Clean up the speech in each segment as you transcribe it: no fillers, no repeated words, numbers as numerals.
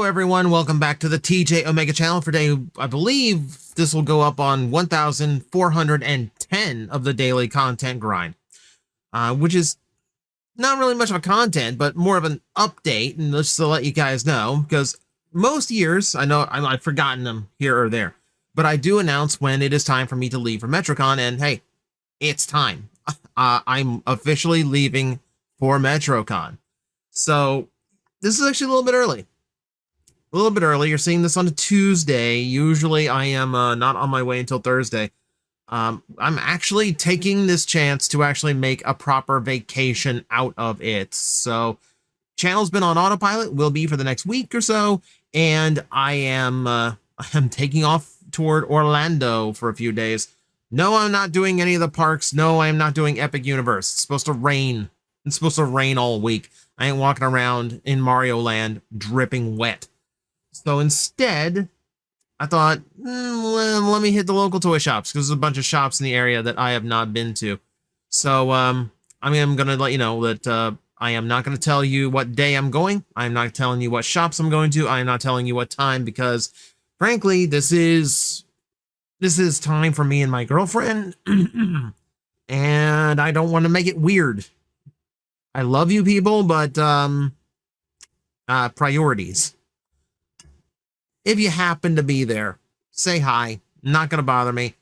everyone, welcome back to the TJOmega channel. For today, I believe this will go up on 1410 of the daily content grind, which is not really much of a content, but more of an update, and just to let you guys know, because most years, I know I've forgotten them here or there, but I do announce when it is time for me to leave for Metrocon, and hey, it's time. I'm officially leaving for Metrocon. So this is actually a little bit early. You're seeing this on a Tuesday. Usually I am not on my way until Thursday. I'm actually taking this chance to actually make a proper vacation out of it. So channel's been on autopilot, will be for the next week or so, and I am taking off toward Orlando for a few days. No, I'm not doing any of the parks. No, I'm not doing Epic Universe. It's supposed to rain. It's supposed to rain all week. I ain't walking around in Mario Land dripping wet. So instead, I thought, let me hit the local toy shops, because there's a bunch of shops in the area that I have not been to. So, I'm going to let you know that I am not going to tell you what day I'm going. I'm not telling you what shops I'm going to. I'm not telling you what time, because, frankly, this is time for me and my girlfriend, and I don't want to make it weird. I love you people, but priorities. If you happen to be there, say hi. Not gonna bother me.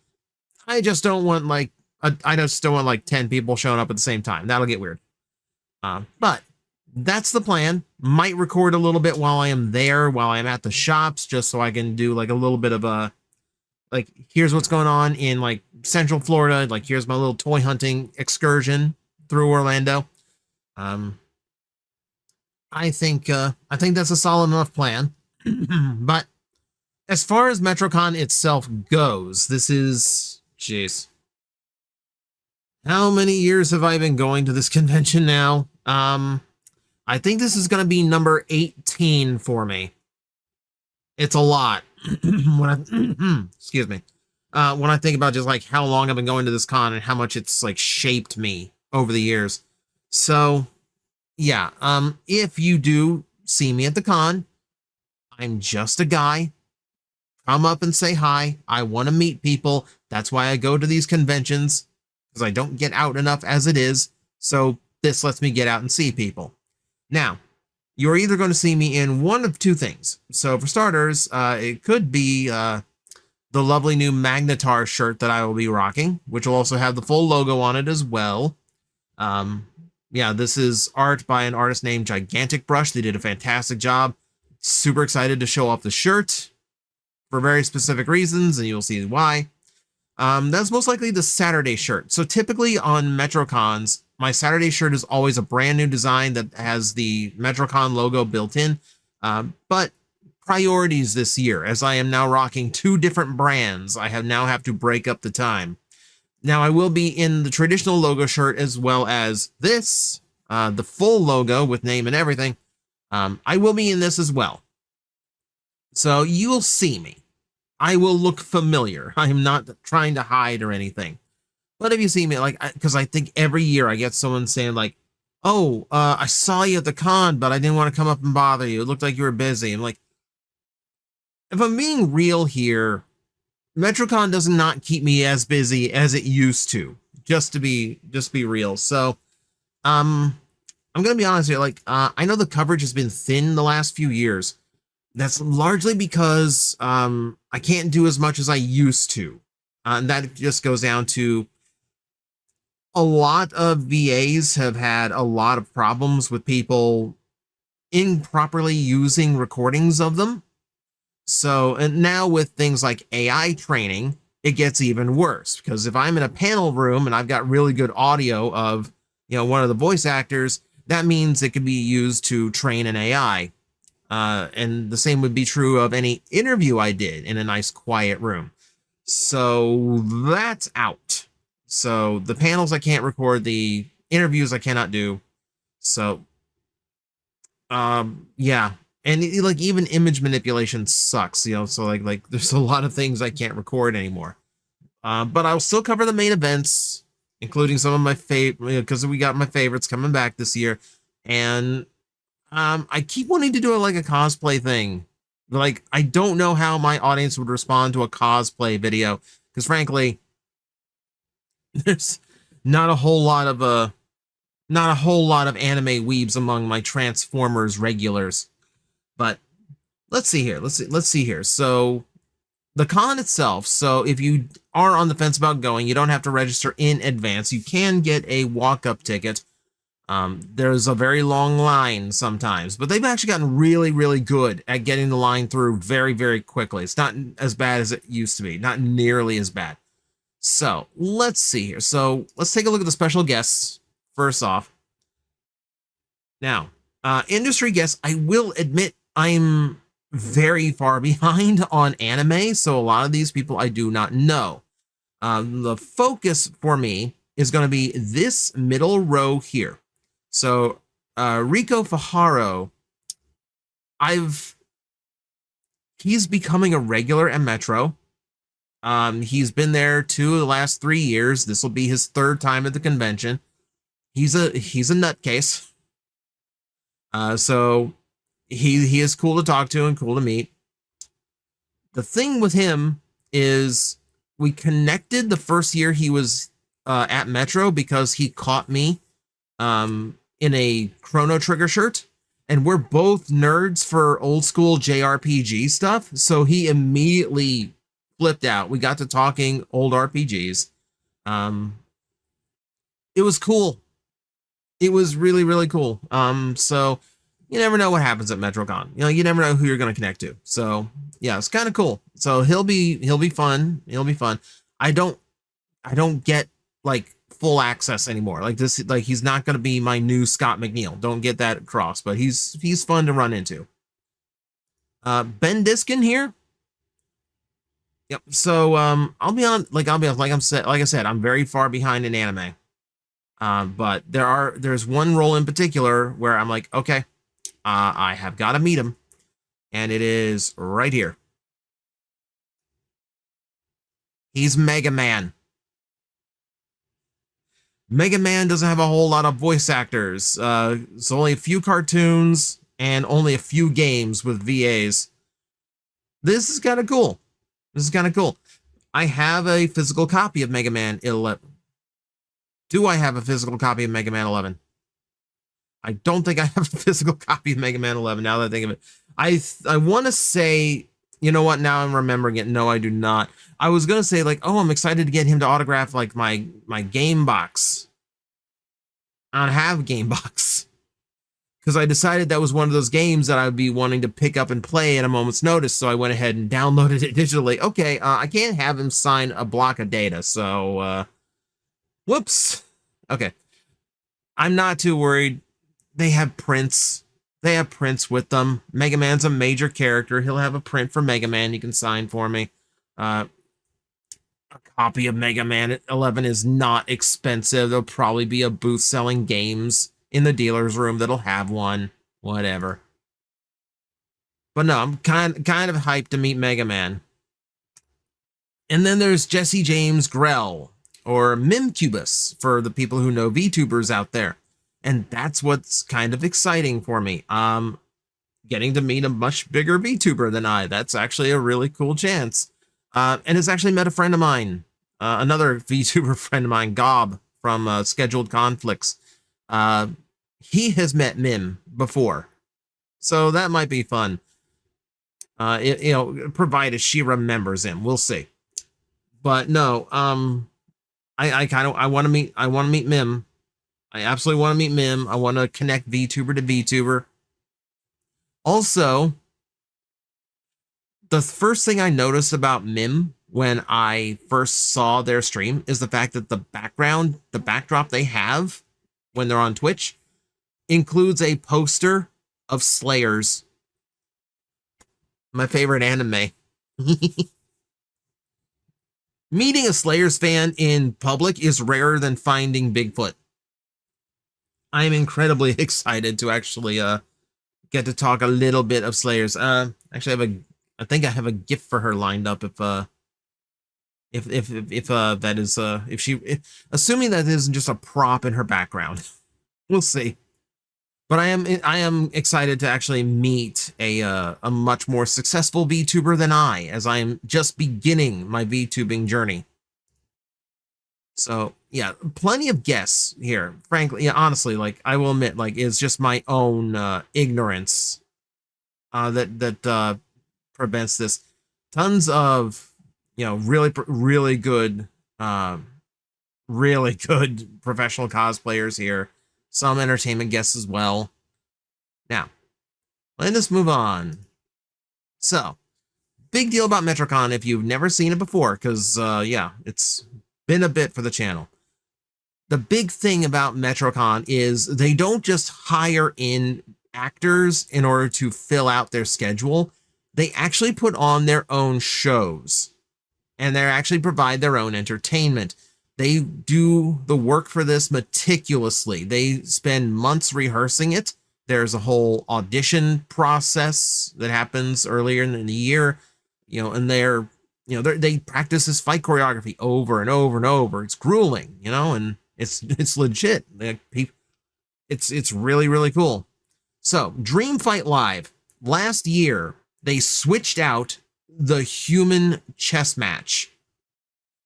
I just don't want like 10 people showing up at the same time. That'll get weird. But that's the plan. Might record a little bit while I am there, while I'm at the shops, just so I can do like a little bit of a like, here's what's going on in like Central Florida. Like, here's my little toy hunting excursion through Orlando. I think that's a solid enough plan. But as far as Metrocon itself goes, this is, jeez, how many years have I been going to this convention now? I think this is going to be number 18 for me. It's a lot. Excuse me. When I think about just like how long I've been going to this con and how much it's like shaped me over the years. So yeah, if you do see me at the con, I'm just a guy. Come up and say hi. I want to meet people. That's why I go to these conventions, because I don't get out enough as it is. So this lets me get out and see people. Now, you're either going to see me in one of two things. So for starters, it could be the lovely new Magnetar shirt that I will be rocking, which will also have the full logo on it as well. Yeah, this is art by an artist named Gigantic Brush. They did a fantastic job. Super excited to show off the shirt for very specific reasons, and you'll see why. That's most likely the Saturday shirt. So typically on Metrocons, my Saturday shirt is always a brand new design that has the Metrocon logo built in. But priorities this year, as I am now rocking two different brands, I now have to break up the time. Now I will be in the traditional logo shirt as well as this, the full logo with name and everything. I will be in this as well. So you'll see me. I will look familiar. I'm not trying to hide or anything. But if you see me, like, because I think every year I get someone saying like, oh, I saw you at the con, but I didn't want to come up and bother you. It looked like you were busy. I'm like, if I'm being real here, Metrocon does not keep me as busy as it used to, just to be real. So, I'm going to be honest here. Like, I know the coverage has been thin the last few years. That's largely because I can't do as much as I used to. And that just goes down to a lot of VAs have had a lot of problems with people improperly using recordings of them. So, and now with things like AI training, it gets even worse, because if I'm in a panel room and I've got really good audio of, one of the voice actors, that means it could be used to train an AI. And the same would be true of any interview I did in a nice quiet room. So that's out. So the panels I can't record, the interviews I cannot do. So, yeah. And like even image manipulation sucks, so like there's a lot of things I can't record anymore. But I'll still cover the main events, including some of my favorite, because we got my favorites coming back this year. And I keep wanting to do like a cosplay thing Like, I don't know how my audience would respond to a cosplay video, because frankly, there's not a whole lot of anime weebs among my Transformers regulars. But let's see here. Let's see here. So the con itself. So if you are on the fence about going, you don't have to register in advance. You can get a walk-up ticket. There's a very long line sometimes, but they've actually gotten really, really good at getting the line through very, very quickly. It's not as bad as it used to be. Not nearly as bad. So let's see here. So let's take a look at the special guests first off. Now, industry guests, I will admit I'm very far behind on anime, so a lot of these people I do not know. The focus for me is going to be this middle row here. So, Rico Fajardo, he's becoming a regular at Metro. He's been there 2 of the last 3 years. This will be his 3rd time at the convention. He's a nutcase. So he is cool to talk to and cool to meet. The thing with him is we connected the first year he was at Metro because he caught me in a Chrono Trigger shirt, and we're both nerds for old school JRPG stuff, so he immediately flipped out. We got to talking old RPGs. It was cool. It was really, really cool. So you never know what happens at Metrocon. You know, you never know who you're going to connect to. So yeah, it's kind of cool. So he'll be fun. He'll be fun. I don't get like full access anymore. Like this, like he's not going to be my new Scott McNeil. Don't get that across, but he's fun to run into. Ben Diskin here. Yep. So I'll be honest, like I said, I'm very far behind in anime. But there's one role in particular where I'm like, okay, I have got to meet him, and it is right here. He's Mega Man. Mega Man doesn't have a whole lot of voice actors. It's only a few cartoons and only a few games with VAs. This is kind of cool. This is kind of cool. I have a physical copy of Mega Man 11. Do I have a physical copy of Mega Man 11? I don't think I have a physical copy of Mega Man 11 now that I think of it. I want to say, you know what, now I'm remembering it. No, I do not. I was going to say like, oh, I'm excited to get him to autograph like my game box. I don't have a game box. Because I decided that was one of those games that I would be wanting to pick up and play at a moment's notice, so I went ahead and downloaded it digitally. Okay, I can't have him sign a block of data, so, whoops. Okay. I'm not too worried. They have prints. They have prints with them. Mega Man's a major character. He'll have a print for Mega Man you can sign for me. A copy of Mega Man 11 is not expensive. There'll probably be a booth selling games in the dealer's room that'll have one. Whatever. But no, I'm kind of hyped to meet Mega Man. And then there's Jesse James Grell, or Mimcubus, for the people who know VTubers out there. And that's what's kind of exciting for me. Getting to meet a much bigger VTuber than I. That's actually a really cool chance. And it's actually met a friend of mine, another VTuber friend of mine, Gob, from Scheduled Conflicts. He has met Mim before, so that might be fun. Provided she remembers him, we'll see. But no, I want to meet Mim. I absolutely want to meet Mim. I want to connect VTuber to VTuber. Also, the first thing I noticed about Mim when I first saw their stream is the fact that the backdrop they have when they're on Twitch includes a poster of Slayers, my favorite anime. Meeting a Slayers fan in public is rarer than finding Bigfoot. I am incredibly excited to actually get to talk a little bit of Slayers. Actually, I think I have a gift for her lined up if that is assuming that isn't just a prop in her background. We'll see. But I am excited to actually meet a much more successful VTuber than I, as I am just beginning my VTubing journey. So yeah, plenty of guests here. Frankly, yeah, honestly, like I will admit, like it's just my own ignorance that prevents this. Tons of really good really good professional cosplayers here. Some entertainment guests as well. Now, let us move on. So, big deal about Metrocon if you've never seen it before, because yeah, it's been a bit for the channel. The big thing about Metrocon is they don't just hire in actors in order to fill out their schedule. They actually put on their own shows, and they actually provide their own entertainment. They do the work for this meticulously. They spend months rehearsing it. There's a whole audition process that happens earlier in the year, and they practice this fight choreography over and over and over. It's grueling, and it's legit. It's really, really cool. So, Dream Fight Live. Last year, they switched out the human chess match.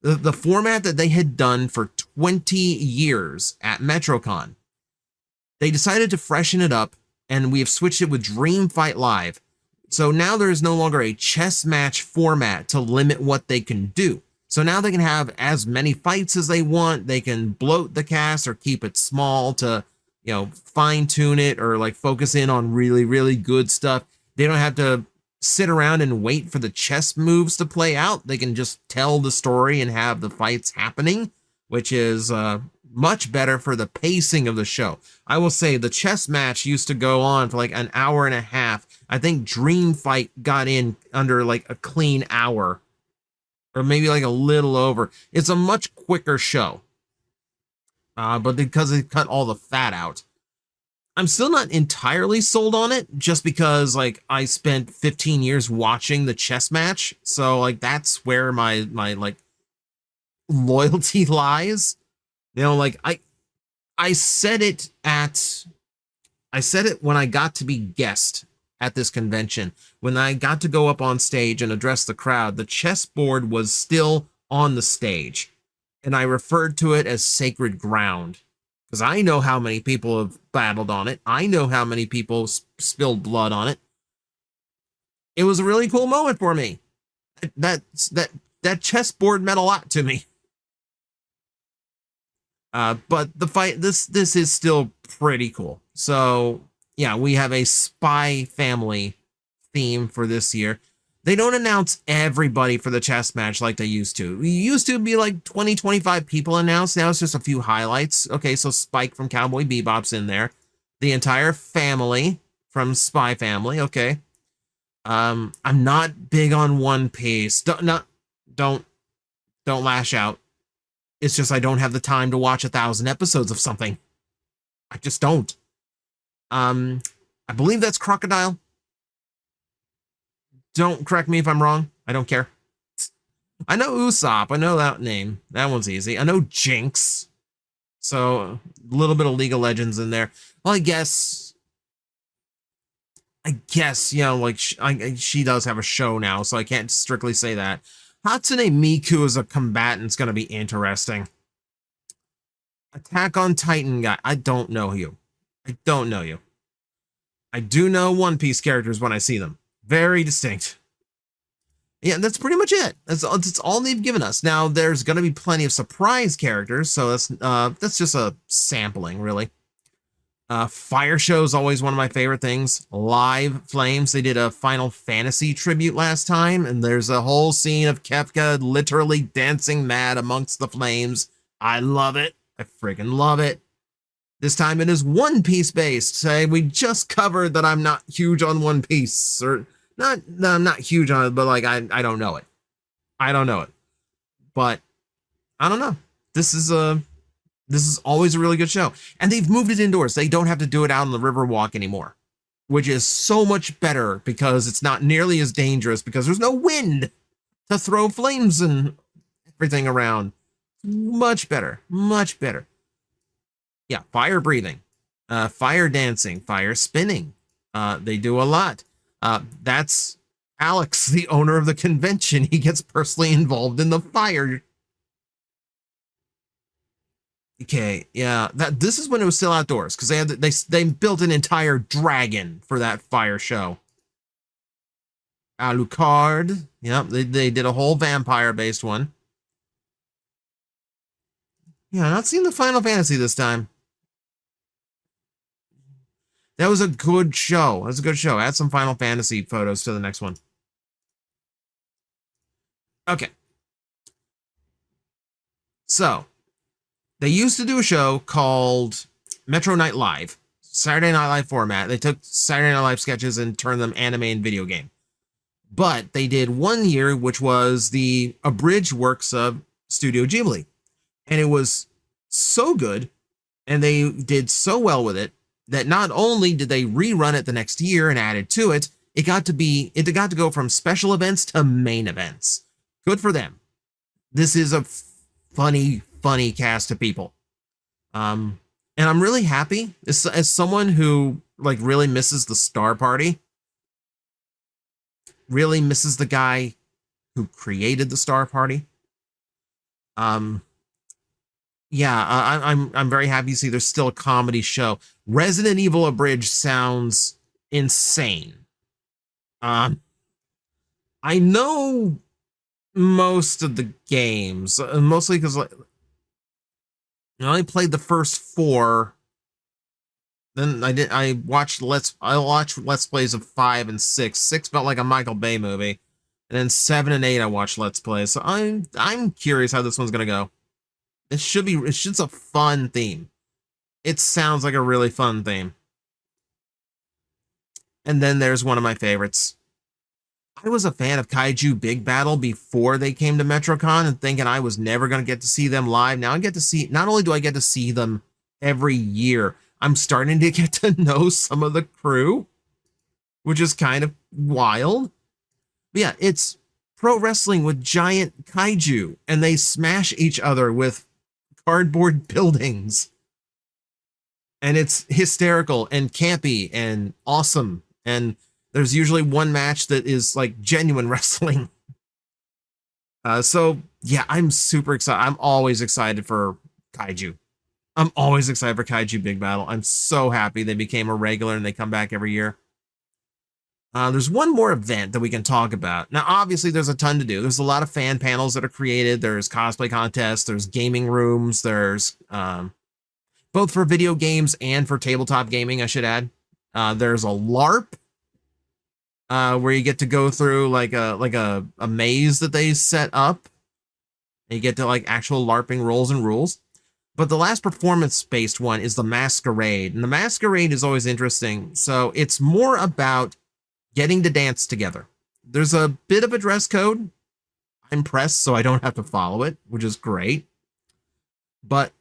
The format that they had done for 20 years at Metrocon. They decided to freshen it up, and we have switched it with Dream Fight Live. So now there is no longer a chess match format to limit what they can do. So now they can have as many fights as they want. They can bloat the cast or keep it small to, fine tune it or like focus in on really, really good stuff. They don't have to sit around and wait for the chess moves to play out. They can just tell the story and have the fights happening, which is much better for the pacing of the show. I will say the chess match used to go on for like an hour and a half. I think Dream Fight got in under like a clean hour, or maybe like a little over. It's a much quicker show, but because they cut all the fat out. I'm still not entirely sold on it, just because like I spent 15 years watching the chess match, so like that's where my like loyalty lies. Like I said it when I got to be guest at this convention. When I got to go up on stage and address the crowd, the chessboard was still on the stage, and I referred to it as sacred ground. Because I know how many people have battled on it. I know how many people spilled blood on it. It was a really cool moment for me. That chessboard meant a lot to me. But the fight, this is still pretty cool. So yeah, we have a Spy Family theme for this year. They don't announce everybody for the chess match like they used to. We used to be like 20, 25 people announced. Now it's just a few highlights. Okay, so Spike from Cowboy Bebop's in there. The entire family from Spy Family. Okay. I'm not big on One Piece. Don't lash out. It's just I don't have the time to watch 1,000 episodes of something. I just don't. I believe that's Crocodile. Don't correct me if I'm wrong. I don't care. I know Usopp. I know that name. That one's easy. I know Jinx. So a little bit of League of Legends in there. Well, I guess, like she does have a show now, so I can't strictly say that. Hatsune Miku as a combatant's going to be interesting. Attack on Titan guy. I don't know you. I don't know you. I do know One Piece characters when I see them. Very distinct. Yeah, that's pretty much it. That's all they've given us. Now, there's going to be plenty of surprise characters, so that's just a sampling, really. Fire Show is always one of my favorite things. Live Flames, they did a Final Fantasy tribute last time, and there's a whole scene of Kefka literally dancing mad amongst the flames. I love it. I freaking love it. This time it is One Piece based. Say we just covered that I'm not huge on One Piece, or not. I'm not huge on it, but like I don't know it. I don't know it, but I don't know. This is always a really good show, and they've moved it indoors. They don't have to do it out on the Riverwalk anymore, which is so much better because it's not nearly as dangerous because there's no wind to throw flames and everything around. Much better, much better. Yeah, fire breathing. Fire dancing, fire spinning. They do a lot. That's Alex, the owner of the convention. He gets personally involved in the fire. Okay, yeah, this is when it was still outdoors because they built an entire dragon for that fire show. Alucard, yep, they did a whole vampire based one. Yeah, not seeing the Final Fantasy this time. That was a good show. That was a good show. Add some Final Fantasy photos to the next one. Okay. So, they used to do a show called Metro Night Live, Saturday Night Live format. They took Saturday Night Live sketches and turned them anime and video game. But they did one year, which was the abridged works of Studio Ghibli. And it was so good, and they did so well with it, that not only did they rerun it the next year and added to it, it got to go from special events to main events. Good for them. This is a funny cast of people. And I'm really happy as someone who like really misses the Star Party, really misses the guy who created the Star Party. Yeah, I'm very happy to see there's still a comedy show. Resident Evil Abridged sounds insane. I know most of the games, mostly because like, I only played the first 4. Then I watched let's plays of 5 and 6. 6 felt like a Michael Bay movie, and then 7 and 8 I watched let's plays. So I'm curious how this one's gonna go. It's just a fun theme. It sounds like a really fun theme. And then there's one of my favorites. I was a fan of Kaiju Big Battle before they came to Metrocon and thinking I was never going to get to see them live. Now I get to see, not only do I get to see them every year, I'm starting to get to know some of the crew, which is kind of wild. But yeah, it's pro wrestling with giant kaiju, and they smash each other with cardboard buildings. And it's hysterical and campy and awesome. And there's usually one match that is like genuine wrestling. So yeah, I'm super excited. I'm always excited for Kaiju. I'm always excited for Kaiju Big Battle. I'm so happy they became a regular and they come back every year. There's one more event that we can talk about. Now, obviously, there's a ton to do. There's a lot of fan panels that are created. There's cosplay contests. There's gaming rooms. There's both for video games and for tabletop gaming, I should add. There's a LARP where you get to go through like a maze that they set up. And you get to like actual LARPing roles and rules. But the last performance-based one is the Masquerade. And the Masquerade is always interesting. So it's more about getting to dance together. There's a bit of a dress code. I'm pressed, so I don't have to follow it, which is great. But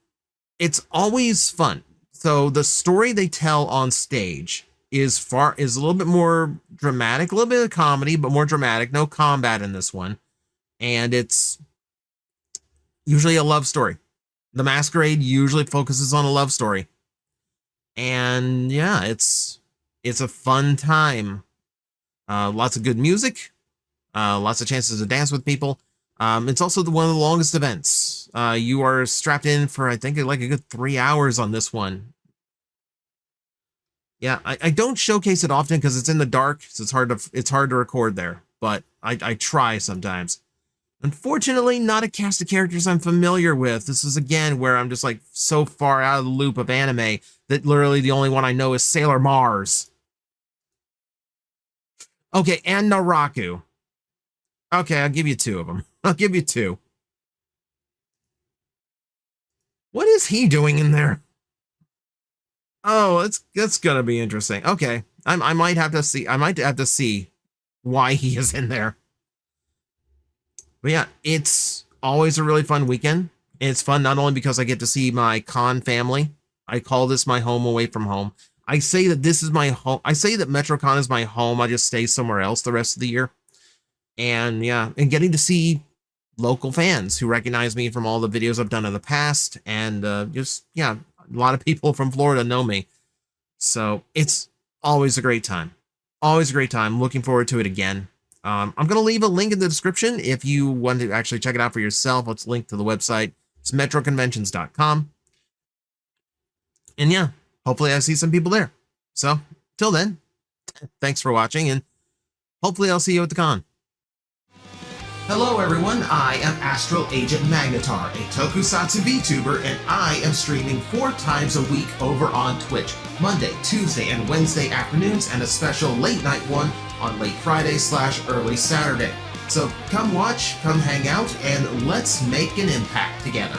it's always fun. So the story they tell on stage is a little bit more dramatic, a little bit of comedy, but more dramatic. No combat in this one. And it's usually a love story. The Masquerade usually focuses on a love story. And yeah, it's a fun time. Lots of good music, lots of chances to dance with people. It's also one of the longest events. You are strapped in for, I think, like a good 3 hours on this one. Yeah, I don't showcase it often because it's in the dark, so it's hard to record there. But I try sometimes. Unfortunately, not a cast of characters I'm familiar with. This is again where I'm just like so far out of the loop of anime that literally the only one I know is Sailor Mars. Okay, and Naraku. Okay, I'll give you 2 of them. I'll give you 2. What is he doing in there? Oh, that's gonna be interesting. Okay, I might have to see. I might have to see why he is in there. But yeah, it's always a really fun weekend. It's fun not only because I get to see my con family. I call this my home away from home. I say that this is my home. I say that Metrocon is my home. I just stay somewhere else the rest of the year. And yeah, and getting to see local fans who recognize me from all the videos I've done in the past. And just, yeah, a lot of people from Florida know me. So it's always a great time. Always a great time. Looking forward to it again. I'm going to leave a link in the description if you want to actually check it out for yourself. It's linked to the website. It's metroconventions.com. And yeah, hopefully I see some people there. So till then, thanks for watching, and hopefully I'll see you at the con. Hello everyone, I am Astral Agent Magnetar, a tokusatsu VTuber, and I am streaming 4 times a week over on Twitch, Monday, Tuesday, and Wednesday afternoons, and a special late night one on late Friday/early Saturday. So come watch, come hang out, and let's make an impact together.